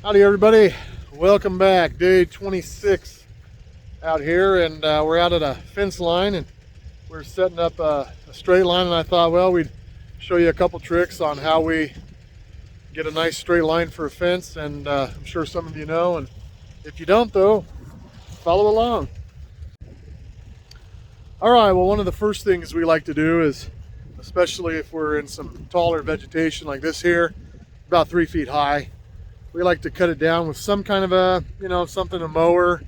Howdy everybody, welcome back. Day 26 out here, and we're out at a fence line and we're setting up a straight line, and I thought, well, we'd show you a couple tricks on how we get a nice straight line for a fence, and I'm sure some of you know, and if you don't though, follow along. Alright, well, one of the first things we like to do is, especially if we're in some taller vegetation like this here, about 3 feet high, we like to cut it down with some kind of a, a mower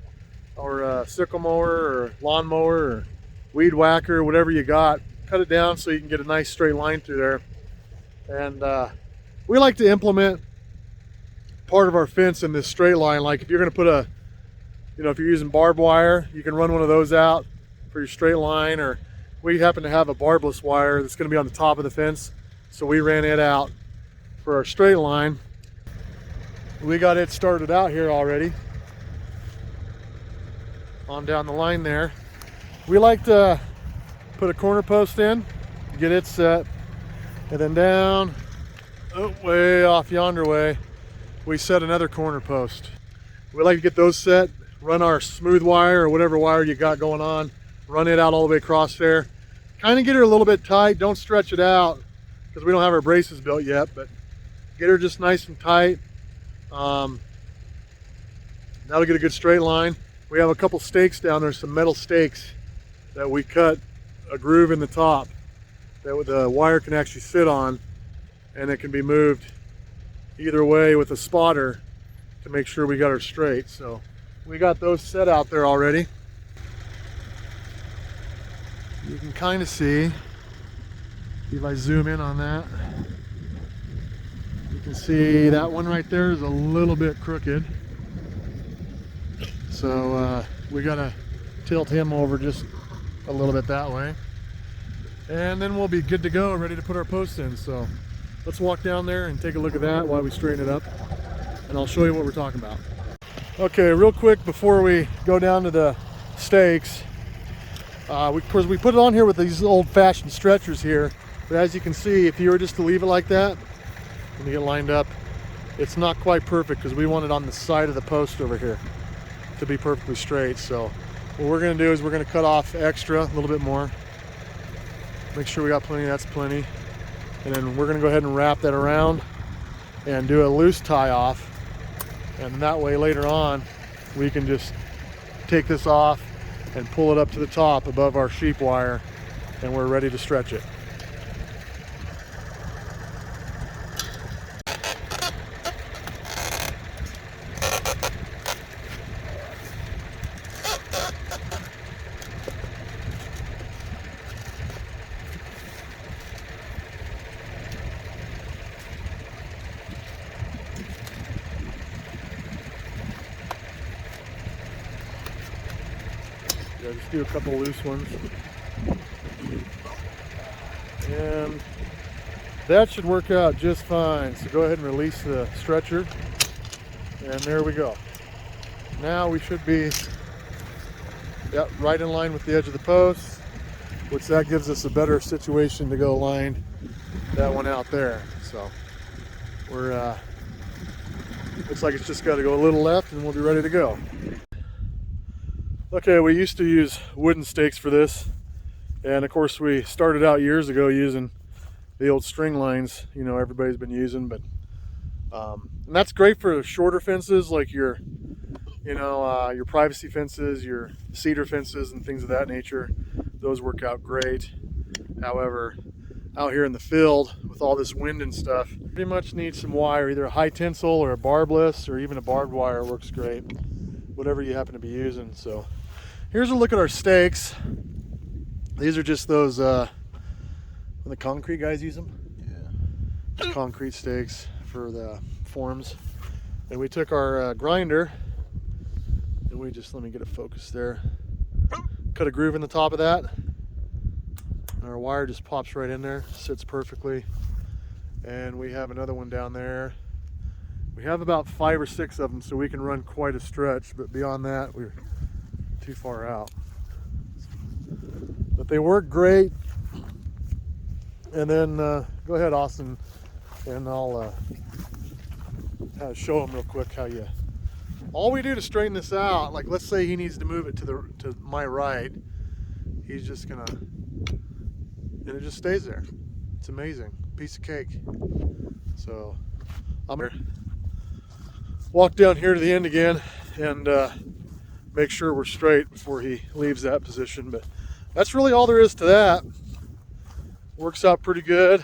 or a sickle mower or lawn mower or weed whacker, whatever you got. Cut it down so you can get a nice straight line through there. And we like to implement part of our fence in this straight line. Like if you're going to put a, if you're using barbed wire, you can run one of those out for your straight line, or we happen to have a barbless wire that's going to be on the top of the fence, so we ran it out for our straight line. We got it started out here already on down the line there. We like to put a corner post in, get it set, and then down way off yonder way we set another corner post. We like to get those set, run our smooth wire or whatever wire you got going on, run it out all the way across there, kind of get her a little bit tight. Don't stretch it out because we don't have our braces built yet, but get her just nice and tight. That'll get a good straight line. We have a couple stakes down there, some metal stakes that we cut a groove in the top that the wire can actually sit on, and it can be moved either way with a spotter to make sure we got her straight. So we got those set out there already. You can kind of see if I zoom in on that. You can see that one right there is a little bit crooked, so we gotta tilt him over just a little bit that way, and then we'll be good to go, ready to put our posts in. So let's walk down there and take a look at that while we straighten it up, and I'll show you what we're talking about. Okay, real quick before we go down to the stakes, of course we put it on here with these old-fashioned stretchers here, but as you can see, if you were just to leave it like that when you get lined up, it's not quite perfect because we want it on the side of the post over here to be perfectly straight. So what we're going to do is we're going to cut off extra, a little bit more, make sure we got plenty. That's plenty. And then we're going to go ahead and wrap that around and do a loose tie off, and that way later on we can just take this off and pull it up to the top above our sheep wire, and we're ready to stretch it. Yeah, just do a couple loose ones. And that should work out just fine. So go ahead and release the stretcher. And there we go. Now we should be right in line with the edge of the post, which that gives us a better situation to go line that one out there. So we're looks like it's just got to go a little left and we'll be ready to go. Okay, we used to use wooden stakes for this, and of course we started out years ago using the old string lines, everybody's been using, but and that's great for shorter fences like your privacy fences, your cedar fences and things of that nature. Those work out great. However, out here in the field with all this wind and stuff, pretty much need some wire, either a high tensile or a barbless, or even a barbed wire works great, whatever you happen to be using. So here's a look at our stakes. These are just those when the concrete guys use them. Yeah, concrete stakes for the forms. And we took our grinder and we just, let me get a focus there, cut a groove in the top of that, and our wire just pops right in there, sits perfectly. And we have another one down there. We have about 5 or 6 of them, so we can run quite a stretch, but beyond that we're too far out. But they work great. And then go ahead, Austin, and I'll show him real quick how you. All we do to straighten this out, like let's say he needs to move it to my right, he's just gonna, and it just stays there. It's amazing, piece of cake. So I'm gonna walk down here to the end again and make sure we're straight before he leaves that position. But that's really all there is to that. Works out pretty good.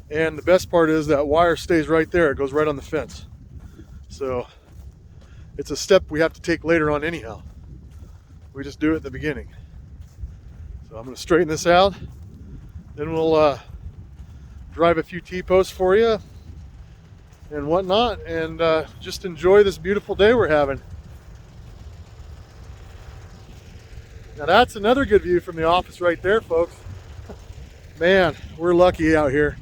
And the best part is that wire stays right there. It goes right on the fence. So it's a step we have to take later on anyhow. We just do it at the beginning. So I'm going to straighten this out. Then we'll drive a few T-posts for you and whatnot, and just enjoy this beautiful day we're having. Now that's another good view from the office right there, folks. Man, we're lucky out here.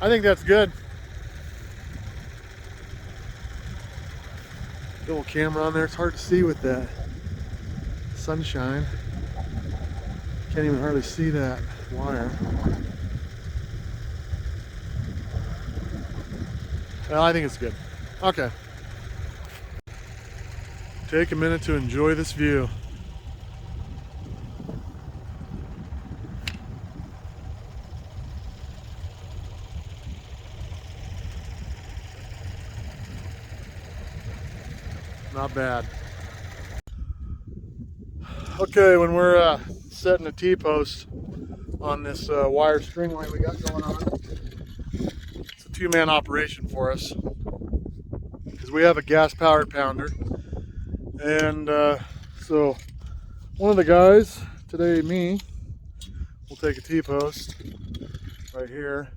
I think that's good. Little camera on there, it's hard to see with that sunshine. Can't even hardly see that wire. Well, I think it's good. Okay. Take a minute to enjoy this view. Not bad. Okay, when we're setting a T-post on this wire string line we got going on, it's a two-man operation for us because we have a gas-powered pounder, and so one of the guys, today me, will take a T-post right here,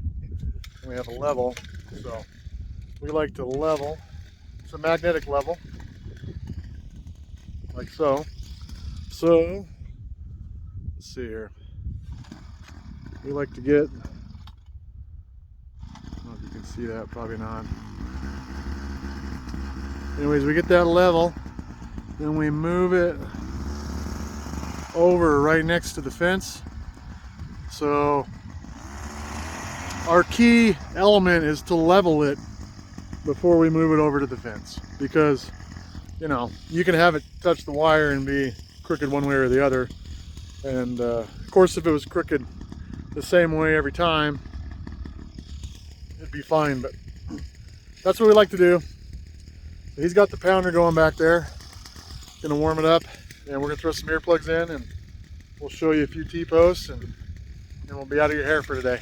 and we have a level, so we like to level. It's a magnetic level, like so. So, let's see here. We like to get, I don't know if you can see that, probably not. Anyways, we get that level, then we move it over right next to the fence. So, our key element is to level it before we move it over to the fence, because you know, you can have it touch the wire and be crooked one way or the other, and of course if it was crooked the same way every time, it'd be fine, but that's what we like to do. He's got the pounder going back there, gonna warm it up, and we're gonna throw some earplugs in, and we'll show you a few T-posts, and we'll be out of your hair for today.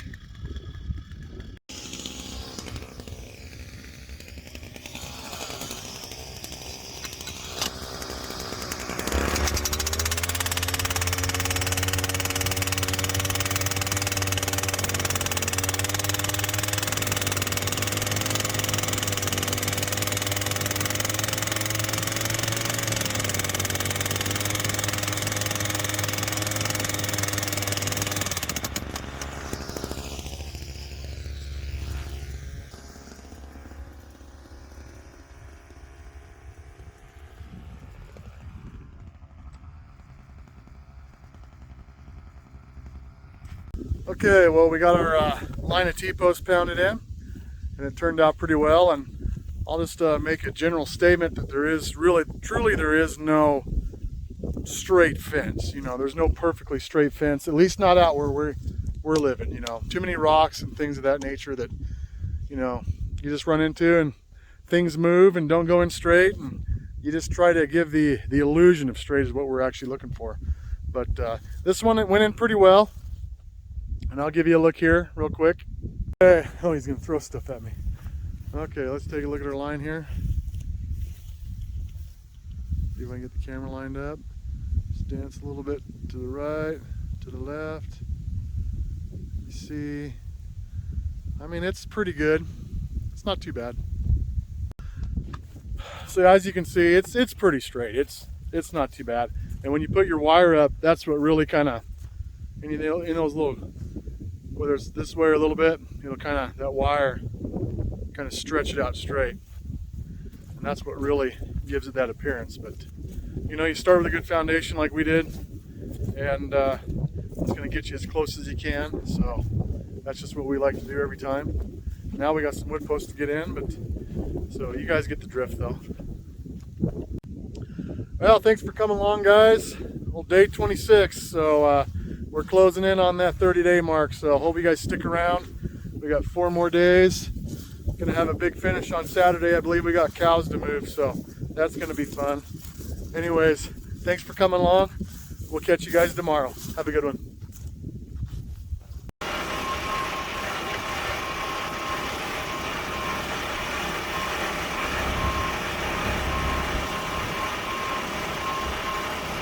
Okay, well, we got our line of T-posts pounded in, and it turned out pretty well. And I'll just make a general statement that there is truly there is no straight fence. You know, there's no perfectly straight fence, at least not out where we're living. You know, too many rocks and things of that nature that, you know, you just run into, and things move and don't go in straight, and you just try to give the illusion of straight is what we're actually looking for. But this one, it went in pretty well. And I'll give you a look here real quick. Okay. Oh, he's gonna throw stuff at me. Okay, let's take a look at our line here. See if I can get the camera lined up. Just dance a little bit to the right, to the left. You see, I mean, it's pretty good. It's not too bad. So as you can see, it's pretty straight. It's not too bad. And when you put your wire up, that's what really kind of, and in those little, whether it's this way or a little bit, it'll kind of, that wire kind of stretch it out straight, and that's what really gives it that appearance. But you know, you start with a good foundation like we did, and it's going to get you as close as you can. So that's just what we like to do every time. Now we got some wood posts to get in, but so you guys get the drift though. Well, thanks for coming along, guys. Well, day 26, so we're closing in on that 30-day mark. So hope you guys stick around. We got 4 more days. Gonna have a big finish on Saturday. I believe we got cows to move, so that's gonna be fun. Anyways, thanks for coming along. We'll catch you guys tomorrow. Have a good one.